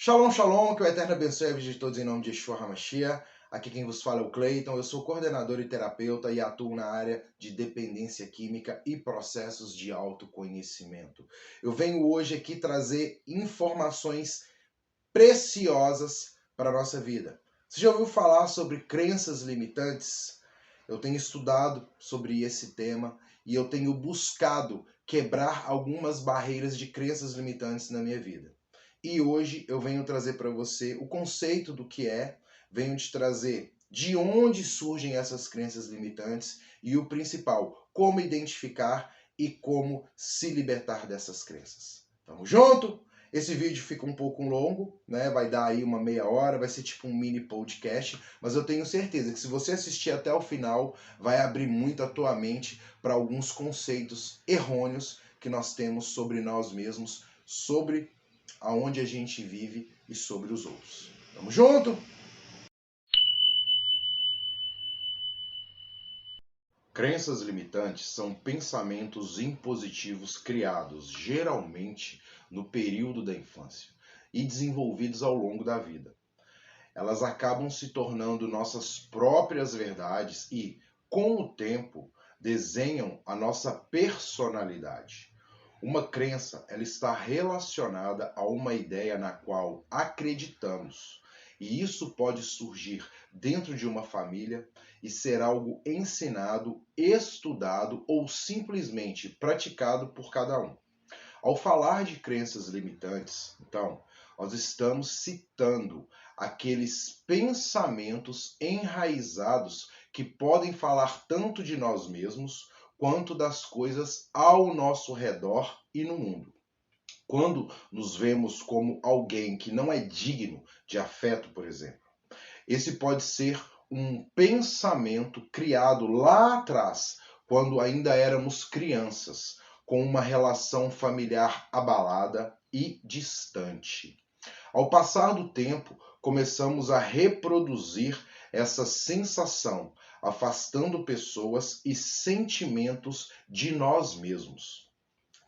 Shalom, shalom, que o Eterno abençoe a vida de todos em nome de Yeshua HaMashiach. Aqui quem vos fala é o Cleiton, eu sou coordenador e terapeuta e atuo na área de dependência química e processos de autoconhecimento. Eu venho hoje aqui trazer informações preciosas para a nossa vida. Você já ouviu falar sobre crenças limitantes? Eu tenho estudado sobre esse tema e eu tenho buscado quebrar algumas barreiras de crenças limitantes na minha vida. E hoje eu venho trazer para você o conceito do que é, venho te trazer de onde surgem essas crenças limitantes e o principal, como identificar e como se libertar dessas crenças. Tamo junto? Esse vídeo fica um pouco longo, né? Vai dar aí uma meia hora, vai ser tipo um mini podcast, mas eu tenho certeza que se você assistir até o final, vai abrir muito a tua mente para alguns conceitos errôneos que nós temos sobre nós mesmos, sobre aonde a gente vive e sobre os outros. Tamo junto? Crenças limitantes são pensamentos impositivos criados geralmente no período da infância e desenvolvidos ao longo da vida. Elas acabam se tornando nossas próprias verdades e, com o tempo, desenham a nossa personalidade. Uma crença, ela está relacionada a uma ideia na qual acreditamos. E isso pode surgir dentro de uma família e ser algo ensinado, estudado ou simplesmente praticado por cada um. Ao falar de crenças limitantes, então, nós estamos citando aqueles pensamentos enraizados que podem falar tanto de nós mesmos quanto das coisas ao nosso redor e no mundo. Quando nos vemos como alguém que não é digno de afeto, por exemplo, esse pode ser um pensamento criado lá atrás, quando ainda éramos crianças, com uma relação familiar abalada e distante. Ao passar do tempo, começamos a reproduzir essa sensação, afastando pessoas e sentimentos de nós mesmos.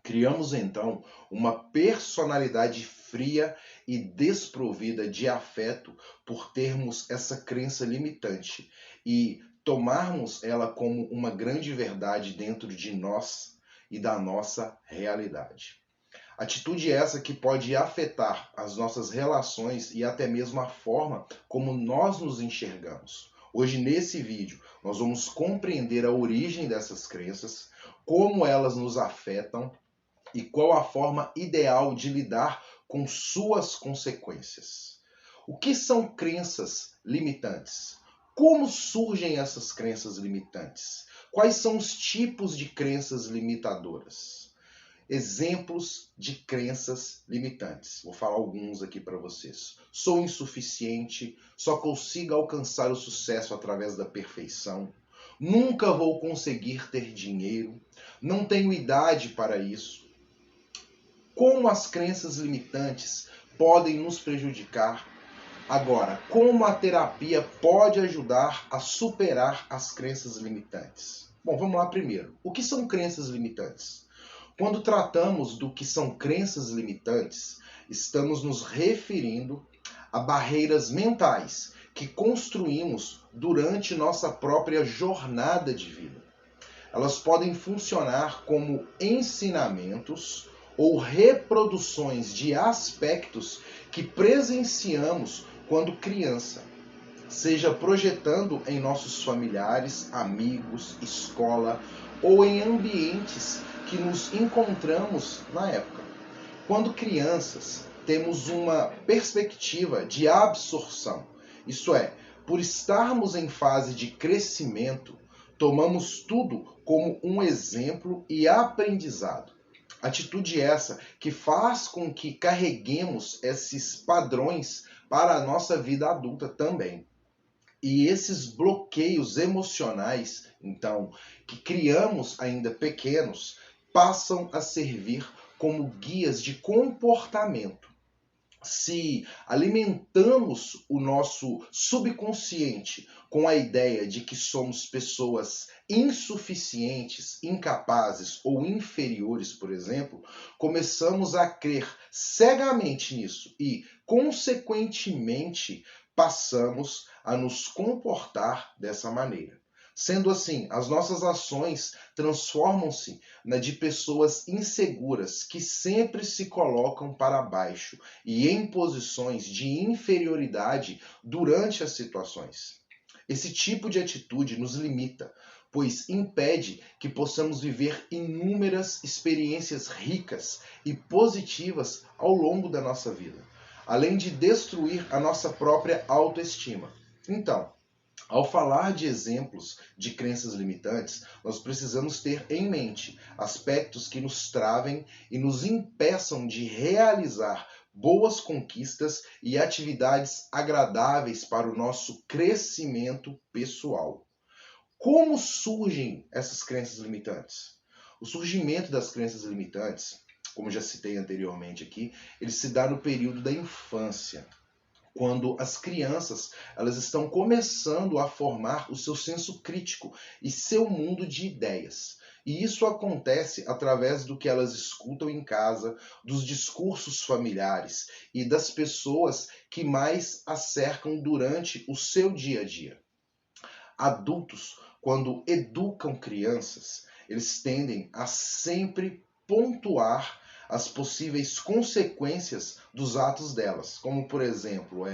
Criamos então uma personalidade fria e desprovida de afeto por termos essa crença limitante e tomarmos ela como uma grande verdade dentro de nós e da nossa realidade. Atitude essa que pode afetar as nossas relações e até mesmo a forma como nós nos enxergamos. Hoje, nesse vídeo, nós vamos compreender a origem dessas crenças, como elas nos afetam e qual a forma ideal de lidar com suas consequências. O que são crenças limitantes? Como surgem essas crenças limitantes? Quais são os tipos de crenças limitadoras? Exemplos de crenças limitantes. Vou falar alguns aqui para vocês. Sou insuficiente, só consigo alcançar o sucesso através da perfeição. Nunca vou conseguir ter dinheiro. Não tenho idade para isso. Como as crenças limitantes podem nos prejudicar? Agora, como a terapia pode ajudar a superar as crenças limitantes? Bom, vamos lá primeiro. O que são crenças limitantes? Quando tratamos do que são crenças limitantes, estamos nos referindo a barreiras mentais que construímos durante nossa própria jornada de vida. Elas podem funcionar como ensinamentos ou reproduções de aspectos que presenciamos quando criança, seja projetando em nossos familiares, amigos, escola ou em ambientes que nos encontramos na época. Quando crianças, temos uma perspectiva de absorção, isso é, por estarmos em fase de crescimento, tomamos tudo como um exemplo e aprendizado. Atitude essa que faz com que carreguemos esses padrões para a nossa vida adulta também. E esses bloqueios emocionais, então, que criamos ainda pequenos, passam a servir como guias de comportamento. Se alimentamos o nosso subconsciente com a ideia de que somos pessoas insuficientes, incapazes ou inferiores, por exemplo, começamos a crer cegamente nisso e consequentemente, passamos a nos comportar dessa maneira. Sendo assim, as nossas ações transformam-se na de pessoas inseguras que sempre se colocam para baixo e em posições de inferioridade durante as situações. Esse tipo de atitude nos limita, pois impede que possamos viver inúmeras experiências ricas e positivas ao longo da nossa vida, além de destruir a nossa própria autoestima. Então, ao falar de exemplos de crenças limitantes, nós precisamos ter em mente aspectos que nos travem e nos impeçam de realizar boas conquistas e atividades agradáveis para o nosso crescimento pessoal. Como surgem essas crenças limitantes? O surgimento das crenças limitantes, como já citei anteriormente aqui, ele se dá no período da infância, quando as crianças elas estão começando a formar o seu senso crítico e seu mundo de ideias. E isso acontece através do que elas escutam em casa, dos discursos familiares e das pessoas que mais as cercam durante o seu dia a dia. Adultos, quando educam crianças, eles tendem a sempre pontuar as possíveis consequências dos atos delas. Como, por exemplo,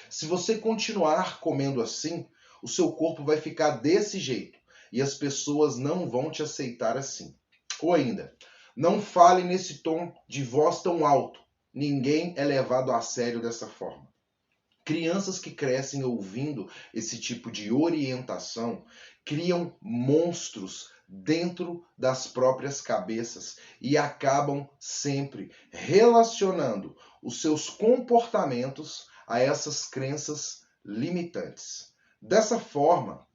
se você continuar comendo assim, o seu corpo vai ficar desse jeito e as pessoas não vão te aceitar assim. Ou ainda, não fale nesse tom de voz tão alto. Ninguém é levado a sério dessa forma. Crianças que crescem ouvindo esse tipo de orientação criam monstros dentro das próprias cabeças e acabam sempre relacionando os seus comportamentos a essas crenças limitantes. Dessa forma,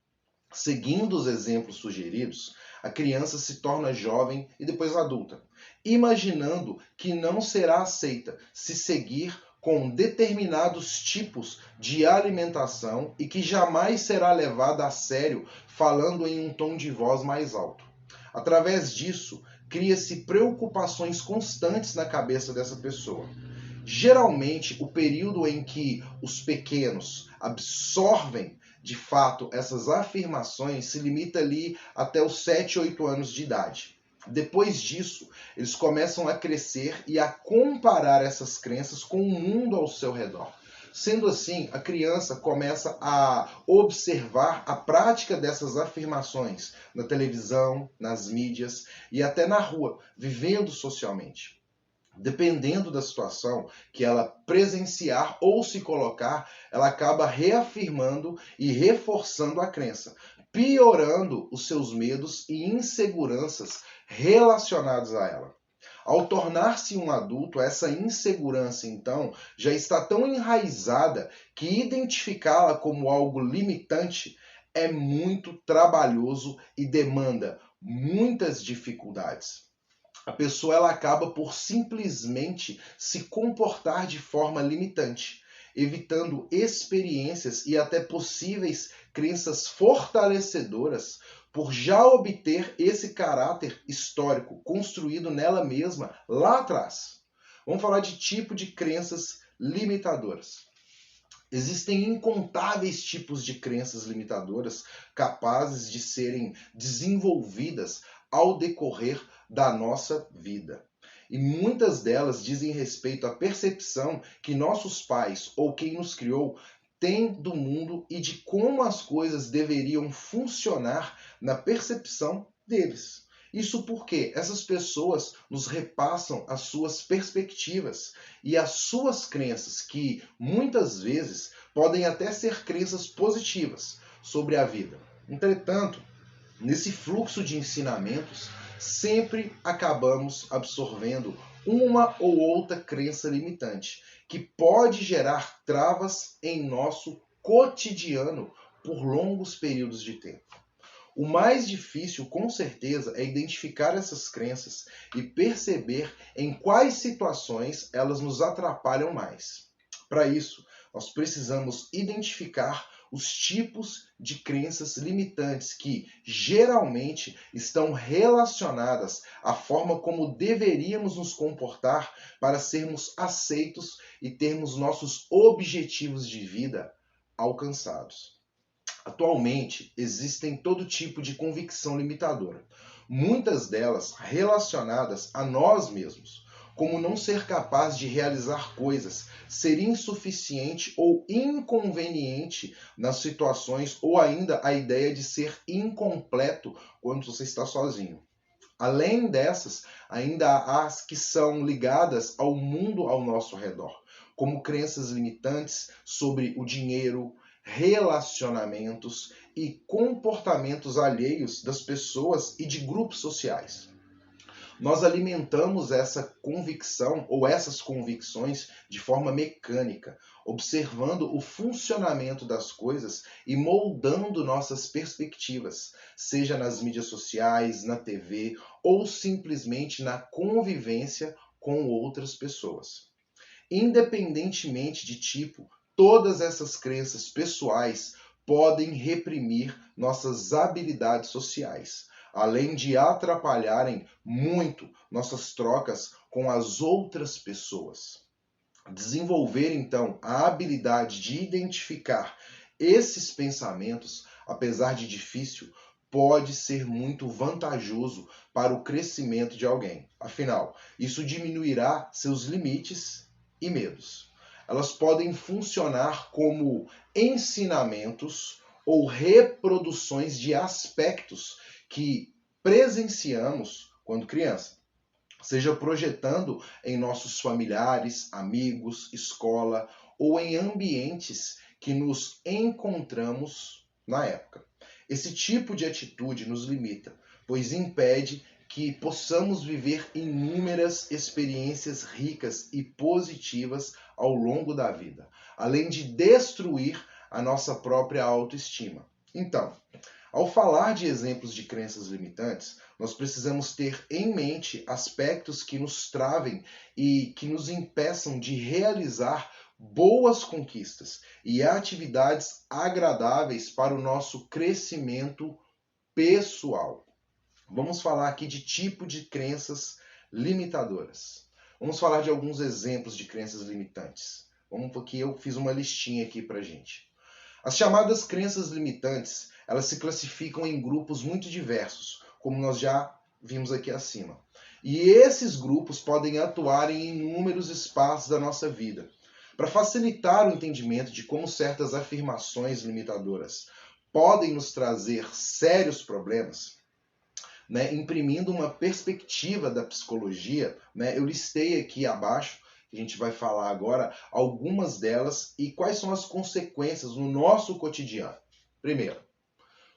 seguindo os exemplos sugeridos, a criança se torna jovem e depois adulta, imaginando que não será aceita se seguir com determinados tipos de alimentação e que jamais será levada a sério falando em um tom de voz mais alto. Através disso, cria-se preocupações constantes na cabeça dessa pessoa. Geralmente, o período em que os pequenos absorvem de fato essas afirmações se limita ali até os 7, 8 anos de idade. Depois disso, eles começam a crescer e a comparar essas crenças com o mundo ao seu redor. Sendo assim, a criança começa a observar a prática dessas afirmações na televisão, nas mídias e até na rua, vivendo socialmente. Dependendo da situação que ela presenciar ou se colocar, ela acaba reafirmando e reforçando a crença, piorando os seus medos e inseguranças relacionados a ela. Ao tornar-se um adulto, essa insegurança, então, já está tão enraizada que identificá-la como algo limitante é muito trabalhoso e demanda muitas dificuldades. A pessoa ela acaba por simplesmente se comportar de forma limitante, evitando experiências e até possíveis crenças fortalecedoras por já obter esse caráter histórico construído nela mesma lá atrás. Vamos falar de tipo de crenças limitadoras. Existem incontáveis tipos de crenças limitadoras capazes de serem desenvolvidas ao decorrer da nossa vida. E muitas delas dizem respeito à percepção que nossos pais ou quem nos criou têm do mundo e de como as coisas deveriam funcionar na percepção deles. Isso porque essas pessoas nos repassam as suas perspectivas e as suas crenças, que muitas vezes podem até ser crenças positivas sobre a vida. Entretanto, nesse fluxo de ensinamentos, sempre acabamos absorvendo uma ou outra crença limitante, que pode gerar travas em nosso cotidiano por longos períodos de tempo. O mais difícil, com certeza, é identificar essas crenças e perceber em quais situações elas nos atrapalham mais. Para isso, nós precisamos identificar os tipos de crenças limitantes que geralmente estão relacionadas à forma como deveríamos nos comportar para sermos aceitos e termos nossos objetivos de vida alcançados. Atualmente, existem todo tipo de convicção limitadora, muitas delas relacionadas a nós mesmos, como não ser capaz de realizar coisas, ser insuficiente ou inconveniente nas situações, ou ainda a ideia de ser incompleto quando você está sozinho. Além dessas, ainda há as que são ligadas ao mundo ao nosso redor, como crenças limitantes sobre o dinheiro, relacionamentos e comportamentos alheios das pessoas e de grupos sociais. Nós alimentamos essa convicção ou essas convicções de forma mecânica, observando o funcionamento das coisas e moldando nossas perspectivas, seja nas mídias sociais, na TV ou simplesmente na convivência com outras pessoas. Independentemente de tipo, todas essas crenças pessoais podem reprimir nossas habilidades sociais, além de atrapalharem muito nossas trocas com as outras pessoas. Desenvolver, então, a habilidade de identificar esses pensamentos, apesar de difícil, pode ser muito vantajoso para o crescimento de alguém. Afinal, isso diminuirá seus limites e medos. Elas podem funcionar como ensinamentos ou reproduções de aspectos que presenciamos quando criança, seja projetando em nossos familiares, amigos, escola ou em ambientes que nos encontramos na época. Esse tipo de atitude nos limita, pois impede que possamos viver inúmeras experiências ricas e positivas ao longo da vida, além de destruir a nossa própria autoestima. Então, ao falar de exemplos de crenças limitantes, nós precisamos ter em mente aspectos que nos travem e que nos impeçam de realizar boas conquistas e atividades agradáveis para o nosso crescimento pessoal. Vamos falar aqui de tipo de crenças limitadoras. Vamos falar de alguns exemplos de crenças limitantes. Vamos aqui, eu fiz uma listinha aqui pra gente. As chamadas crenças limitantes, elas se classificam em grupos muito diversos, como nós já vimos aqui acima. E esses grupos podem atuar em inúmeros espaços da nossa vida. Para facilitar o entendimento de como certas afirmações limitadoras podem nos trazer sérios problemas, imprimindo uma perspectiva da psicologia, eu listei aqui abaixo, que a gente vai falar agora, algumas delas e quais são as consequências no nosso cotidiano. Primeiro,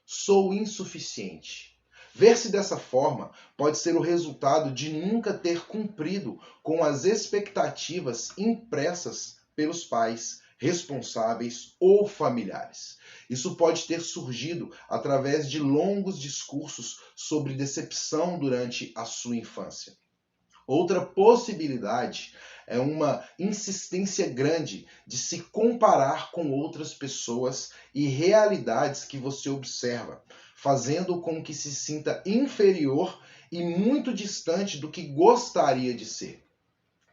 sou insuficiente. Ver-se dessa forma pode ser o resultado de nunca ter cumprido com as expectativas impressas pelos pais, responsáveis ou familiares. Isso pode ter surgido através de longos discursos sobre decepção durante a sua infância. Outra possibilidade é uma insistência grande de se comparar com outras pessoas e realidades que você observa, fazendo com que se sinta inferior e muito distante do que gostaria de ser.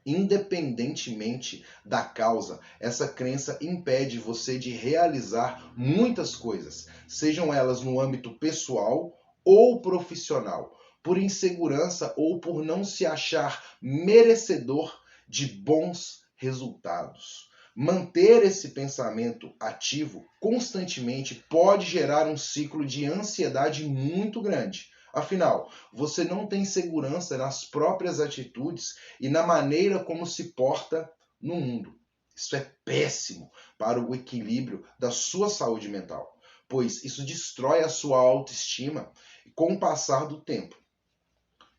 Independentemente da causa, essa crença impede você de realizar muitas coisas, sejam elas no âmbito pessoal ou profissional, por insegurança ou por não se achar merecedor de bons resultados. Manter esse pensamento ativo constantemente pode gerar um ciclo de ansiedade muito grande. Afinal, você não tem segurança nas próprias atitudes e na maneira como se porta no mundo. Isso é péssimo para o equilíbrio da sua saúde mental, pois isso destrói a sua autoestima com o passar do tempo.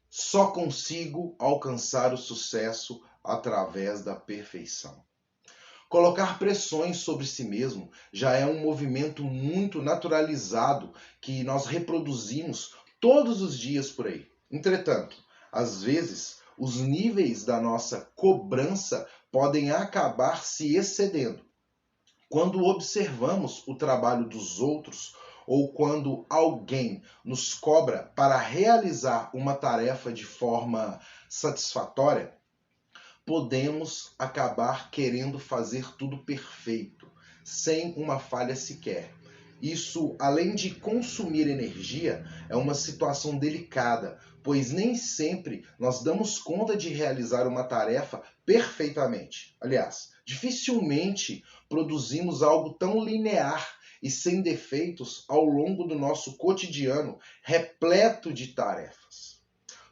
Só consigo alcançar o sucesso através da perfeição. Colocar pressões sobre si mesmo já é um movimento muito naturalizado que nós reproduzimos todos os dias por aí. Entretanto, às vezes, os níveis da nossa cobrança podem acabar se excedendo. Quando observamos o trabalho dos outros ou quando alguém nos cobra para realizar uma tarefa de forma satisfatória, podemos acabar querendo fazer tudo perfeito, sem uma falha sequer. Isso, além de consumir energia, é uma situação delicada, pois nem sempre nós damos conta de realizar uma tarefa perfeitamente. Aliás, dificilmente produzimos algo tão linear e sem defeitos ao longo do nosso cotidiano repleto de tarefas.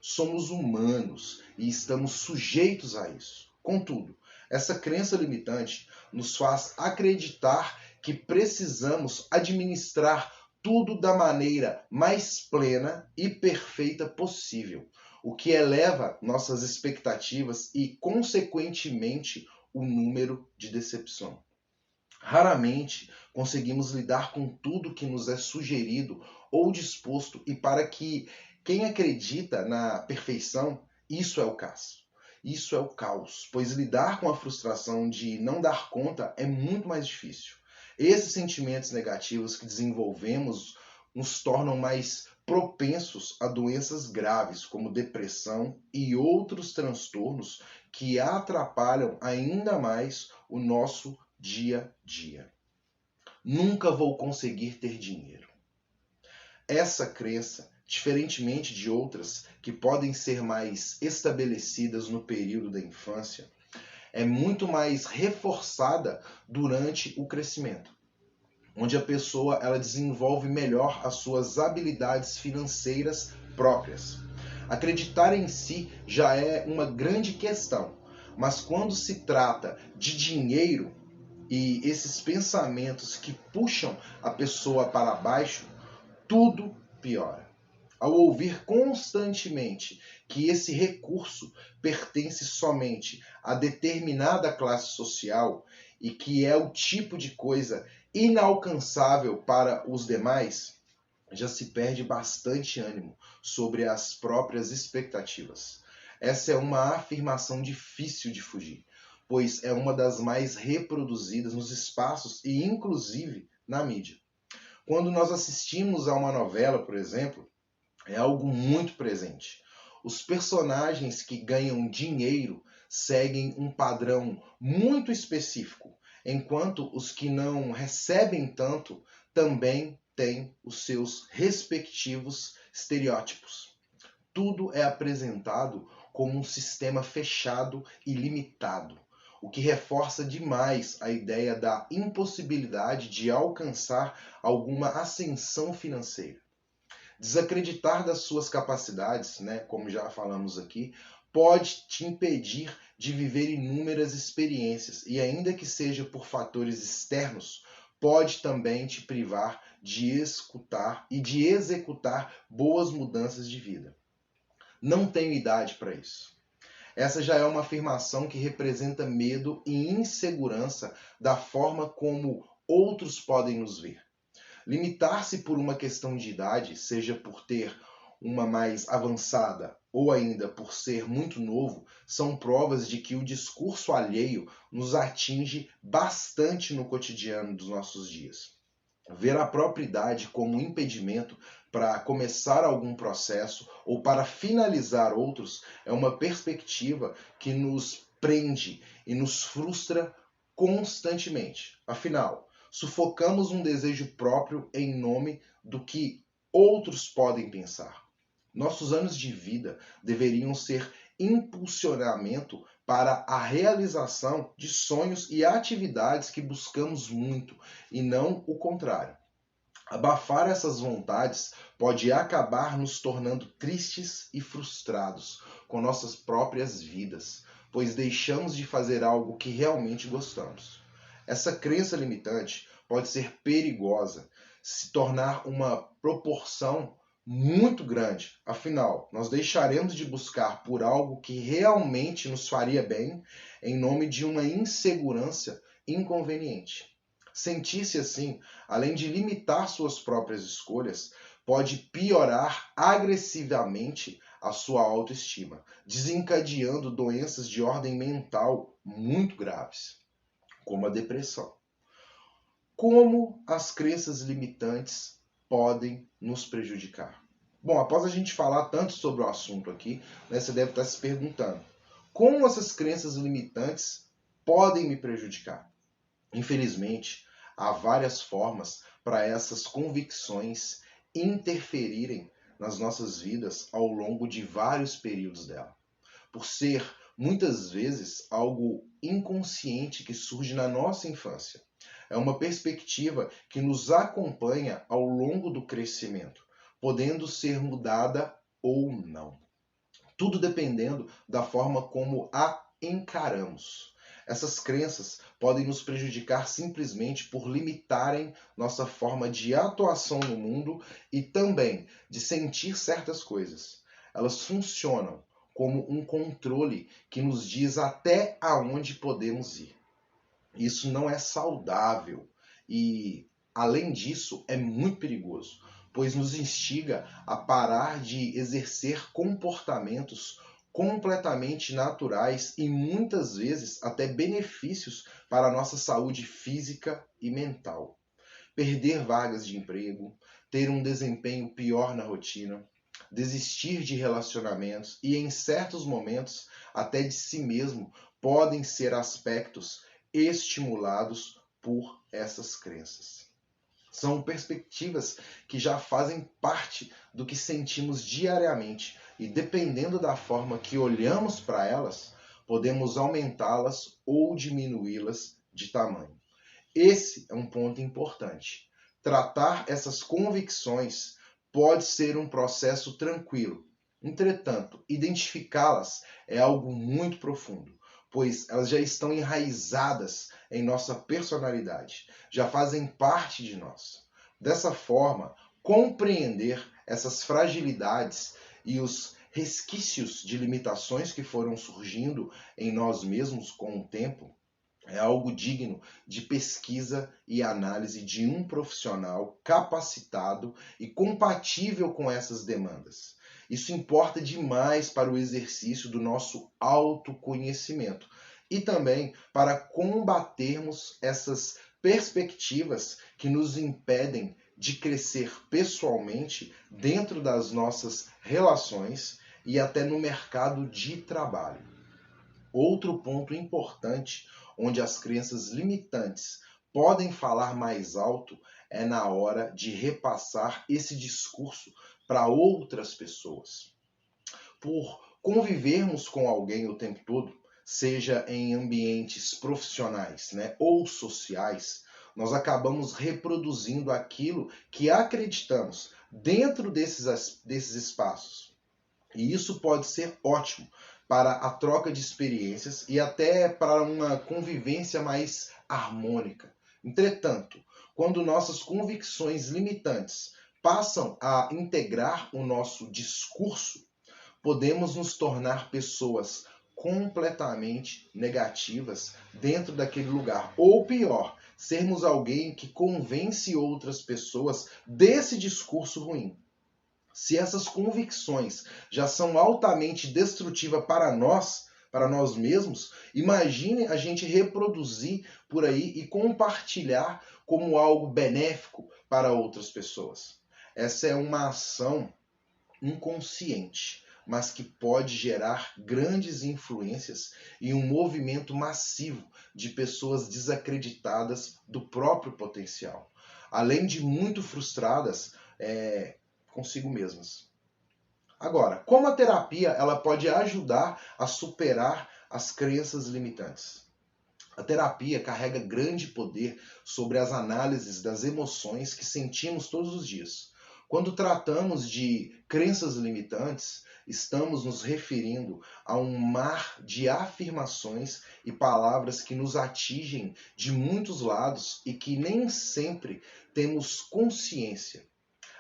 Somos humanos e estamos sujeitos a isso. Contudo, essa crença limitante nos faz acreditar que precisamos administrar tudo da maneira mais plena e perfeita possível, o que eleva nossas expectativas e, consequentemente, o número de decepções. Raramente conseguimos lidar com tudo que nos é sugerido ou disposto, e para que quem acredita na perfeição, isso é o caos. Isso é o caos, pois lidar com a frustração de não dar conta é muito mais difícil. Esses sentimentos negativos que desenvolvemos nos tornam mais propensos a doenças graves, como depressão e outros transtornos que atrapalham ainda mais o nosso dia a dia. Nunca vou conseguir ter dinheiro. Essa crença, diferentemente de outras que podem ser mais estabelecidas no período da infância, é muito mais reforçada durante o crescimento, onde a pessoa ela desenvolve melhor as suas habilidades financeiras próprias. Acreditar em si já é uma grande questão, mas quando se trata de dinheiro e esses pensamentos que puxam a pessoa para baixo, tudo piora. Ao ouvir constantemente que esse recurso pertence somente a determinada classe social e que é o tipo de coisa inalcançável para os demais, já se perde bastante ânimo sobre as próprias expectativas. Essa é uma afirmação difícil de fugir, pois é uma das mais reproduzidas nos espaços e inclusive na mídia. Quando nós assistimos a uma novela, por exemplo, é algo muito presente. Os personagens que ganham dinheiro seguem um padrão muito específico, enquanto os que não recebem tanto também têm os seus respectivos estereótipos. Tudo é apresentado como um sistema fechado e limitado, o que reforça demais a ideia da impossibilidade de alcançar alguma ascensão financeira. Desacreditar das suas capacidades, né, como já falamos aqui, pode te impedir de viver inúmeras experiências e, ainda que seja por fatores externos, pode também te privar de escutar e de executar boas mudanças de vida. Não tenho idade para isso. Essa já é uma afirmação que representa medo e insegurança da forma como outros podem nos ver. Limitar-se por uma questão de idade, seja por ter uma mais avançada ou ainda por ser muito novo, são provas de que o discurso alheio nos atinge bastante no cotidiano dos nossos dias. Ver a própria idade como um impedimento para começar algum processo ou para finalizar outros é uma perspectiva que nos prende e nos frustra constantemente. Afinal, sufocamos um desejo próprio em nome do que outros podem pensar. Nossos anos de vida deveriam ser impulsionamento para a realização de sonhos e atividades que buscamos muito, e não o contrário. Abafar essas vontades pode acabar nos tornando tristes e frustrados com nossas próprias vidas, pois deixamos de fazer algo que realmente gostamos. Essa crença limitante pode ser perigosa, se tornar uma proporção muito grande. Afinal, nós deixaremos de buscar por algo que realmente nos faria bem em nome de uma insegurança inconveniente. Sentir-se assim, além de limitar suas próprias escolhas, pode piorar agressivamente a sua autoestima, desencadeando doenças de ordem mental muito graves, como a depressão. Como as crenças limitantes podem nos prejudicar? Bom, após a gente falar tanto sobre o assunto aqui, né, você deve estar se perguntando: como essas crenças limitantes podem me prejudicar? Infelizmente, há várias formas para essas convicções interferirem nas nossas vidas ao longo de vários períodos dela. Por ser, muitas vezes, algo inconsciente que surge na nossa infância. É uma perspectiva que nos acompanha ao longo do crescimento, podendo ser mudada ou não. Tudo dependendo da forma como a encaramos. Essas crenças podem nos prejudicar simplesmente por limitarem nossa forma de atuação no mundo e também de sentir certas coisas. Elas funcionam como um controle que nos diz até aonde podemos ir. Isso não é saudável e, além disso, é muito perigoso, pois nos instiga a parar de exercer comportamentos completamente naturais e muitas vezes até benefícios para a nossa saúde física e mental. Perder vagas de emprego, ter um desempenho pior na rotina, desistir de relacionamentos e, em certos momentos, até de si mesmo, podem ser aspectos estimulados por essas crenças. São perspectivas que já fazem parte do que sentimos diariamente e, dependendo da forma que olhamos para elas, podemos aumentá-las ou diminuí-las de tamanho. Esse é um ponto importante. Tratar essas convicções pode ser um processo tranquilo. Entretanto, identificá-las é algo muito profundo, pois elas já estão enraizadas em nossa personalidade, já fazem parte de nós. Dessa forma, compreender essas fragilidades e os resquícios de limitações que foram surgindo em nós mesmos com o tempo é algo digno de pesquisa e análise de um profissional capacitado e compatível com essas demandas. Isso importa demais para o exercício do nosso autoconhecimento e também para combatermos essas perspectivas que nos impedem de crescer pessoalmente dentro das nossas relações e até no mercado de trabalho. Outro ponto importante onde as crenças limitantes podem falar mais alto é na hora de repassar esse discurso para outras pessoas. Por convivermos com alguém o tempo todo, seja em ambientes profissionais, né, ou sociais, nós acabamos reproduzindo aquilo que acreditamos dentro desses espaços. E isso pode ser ótimo para a troca de experiências e até para uma convivência mais harmônica. Entretanto, quando nossas convicções limitantes passam a integrar o nosso discurso, podemos nos tornar pessoas completamente negativas dentro daquele lugar. Ou pior, sermos alguém que convence outras pessoas desse discurso ruim. Se essas convicções já são altamente destrutivas para nós mesmos, imagine a gente reproduzir por aí e compartilhar como algo benéfico para outras pessoas. Essa é uma ação inconsciente, mas que pode gerar grandes influências e um movimento massivo de pessoas desacreditadas do próprio potencial, além de muito frustradas consigo mesmas. Agora, como a terapia ela pode ajudar a superar as crenças limitantes? A terapia carrega grande poder sobre as análises das emoções que sentimos todos os dias. Quando tratamos de crenças limitantes, estamos nos referindo a um mar de afirmações e palavras que nos atingem de muitos lados e que nem sempre temos consciência.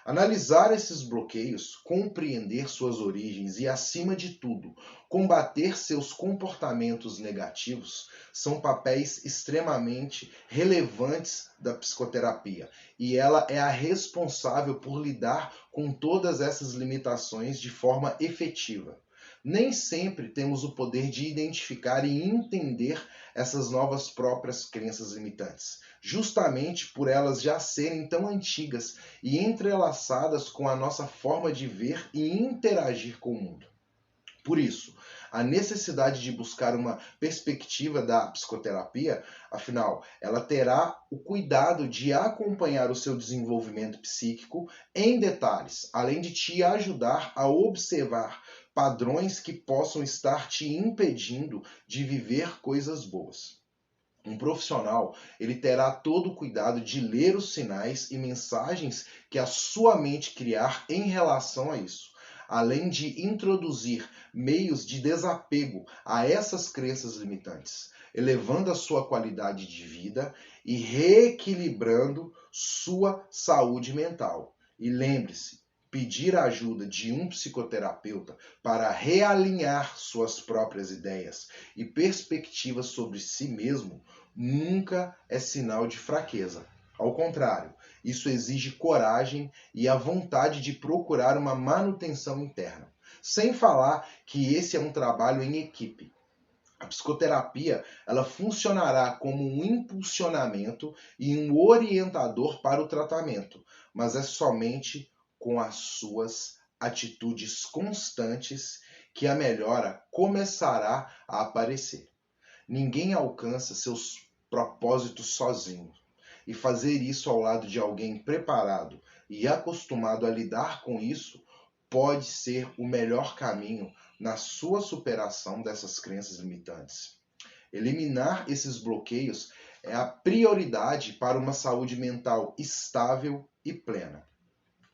Analisar esses bloqueios, compreender suas origens e, acima de tudo, combater seus comportamentos negativos são papéis extremamente relevantes da psicoterapia. E ela é a responsável por lidar com todas essas limitações de forma efetiva. Nem sempre temos o poder de identificar e entender essas novas próprias crenças limitantes, justamente por elas já serem tão antigas e entrelaçadas com a nossa forma de ver e interagir com o mundo. Por isso, a necessidade de buscar uma perspectiva da psicoterapia, afinal, ela terá o cuidado de acompanhar o seu desenvolvimento psíquico em detalhes, além de te ajudar a observar padrões que possam estar te impedindo de viver coisas boas. Um profissional, ele terá todo o cuidado de ler os sinais e mensagens que a sua mente criar em relação a isso, além de introduzir meios de desapego a essas crenças limitantes, elevando a sua qualidade de vida e reequilibrando sua saúde mental. E lembre-se, pedir a ajuda de um psicoterapeuta para realinhar suas próprias ideias e perspectivas sobre si mesmo nunca é sinal de fraqueza. Ao contrário, isso exige coragem e a vontade de procurar uma manutenção interna. Sem falar que esse é um trabalho em equipe. A psicoterapia, ela funcionará como um impulsionamento e um orientador para o tratamento, mas é somente com as suas atitudes constantes que a melhora começará a aparecer. Ninguém alcança seus propósitos sozinho. E fazer isso ao lado de alguém preparado e acostumado a lidar com isso pode ser o melhor caminho na sua superação dessas crenças limitantes. Eliminar esses bloqueios é a prioridade para uma saúde mental estável e plena.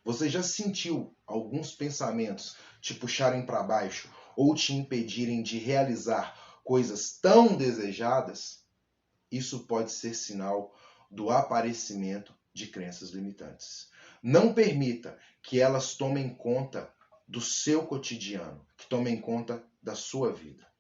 Você já sentiu alguns pensamentos te puxarem para baixo ou te impedirem de realizar coisas tão desejadas? Isso pode ser sinal do aparecimento de crenças limitantes. Não permita que elas tomem conta do seu cotidiano, que tomem conta da sua vida.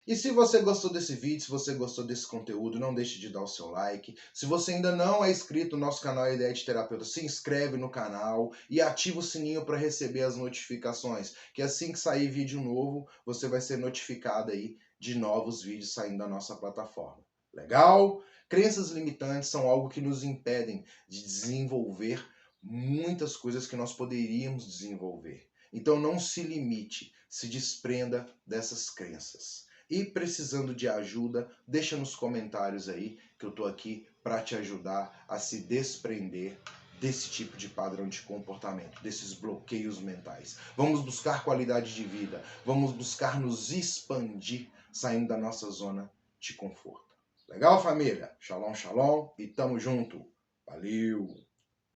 E se você gostou desse vídeo, se você gostou desse conteúdo, não deixe de dar o seu like. Se você ainda não é inscrito no nosso canal Ideia de Terapeuta, se inscreve no canal e ativa o sininho para receber as notificações, que assim que sair vídeo novo, você vai ser notificado aí de novos vídeos saindo da nossa plataforma. Legal? Crenças limitantes são algo que nos impedem de desenvolver muitas coisas que nós poderíamos desenvolver. Então não se limite, se desprenda dessas crenças. E precisando de ajuda, deixa nos comentários aí que eu tô aqui para te ajudar a se desprender desse tipo de padrão de comportamento, desses bloqueios mentais. Vamos buscar qualidade de vida, vamos buscar nos expandir, saindo da nossa zona de conforto. Legal, família? Shalom, shalom e tamo junto. Valeu!